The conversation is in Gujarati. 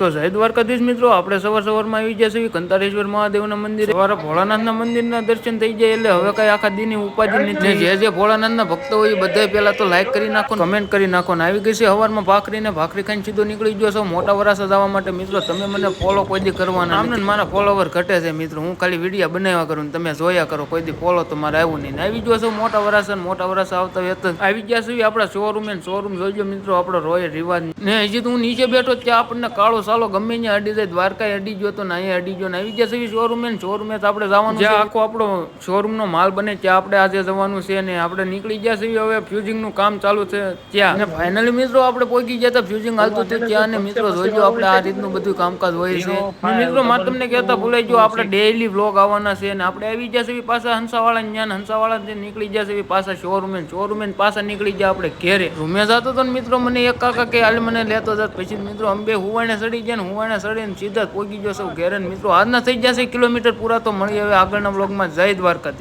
તો જય દ્વારકાધીશ મિત્રો, આપણે સવારમાં આવી જશે કંતારેશ્વર મહાદેવના મંદિરે. સવારે ભોળાનાથના મંદિરના દર્શન થઈ જાય એટલે હવે કઈ આખા દીની ઉપાધિ નથી. જે ભોળાનાથના ભક્તો હોય બધા પેલા તો લાઈક કરી નાખો, કમેન્ટ કરી નાખો. ને આવી ગઈ છે સવારમાં ભાખરી ખાઈને સીધો નીકળી ગયો છો મોટા વરાસા જવા માટે. મિત્રો તમે મને ફોલો કોઈ દી કરવાના આમને મારા ફોલોવર ઘટે છે મિત્રો. હું ખાલી વિડીયો બનાવ્યા કરું ને તમે જોયા કરો, કોઈ દી ફોલો તો મારે આવ્યું નહીં. આવી ગયો છો મોટા વરાસા આવતા વેત આવી ગયા છે આપણા શોરૂમ જોઈજો મિત્રો, આપણો રોયલ રિવાજ ને. હજી તો હું નીચે બેઠો ત્યાં આપણને કાળો સાલો ગમે ત્યાં અડી જાય. દ્વારકા અડી ગયો તો અહીંયા અડી ગયો ને આવી ગયા છે શોરૂમે આપણે જવાનું છે. આખો આપણો શોરૂમ નો માલ બને ત્યાં આપણે આજે જવાનું છે ને આપણે નીકળી ગયા છે. હવે ફ્યુઝિંગ નું કામ ચાલુ છે ત્યાં અને ફાઇનલી મિત્રો આપણે પહોંચી ગયા હતા. ફ્યુઝિંગ હાલતું હતું ત્યાં ને મિત્રો જોઈજો આપણે આ રીતનું બધું કામકાજ હોય છે. મિત્રો મારે તમને કહેતા ભૂલાઈ ગયો, આપણે ડેઈલી વ્લોગ આવવાના છે ને આપણે આવી ગયા છે પાછા હંસાવાળા નીકળી ગયા છે પાછા શોરૂમે પાછા નીકળી ગયા આપણે ઘેરે. રૂમે જતો તો મિત્રો મને એક કાકા કે હાલ મને લેતો જાત. પછી મિત્રો અંબે હુવાણે સડી ગયા ને હુવાણે સડીને સીધા પહોંચી ગયો સૌ ઘેરે. મિત્રો આજના થઈ જશે કિલોમીટર પૂરા. તો મળી હવે આગળના વ્લોગમાં. જય દ્વારકાથી.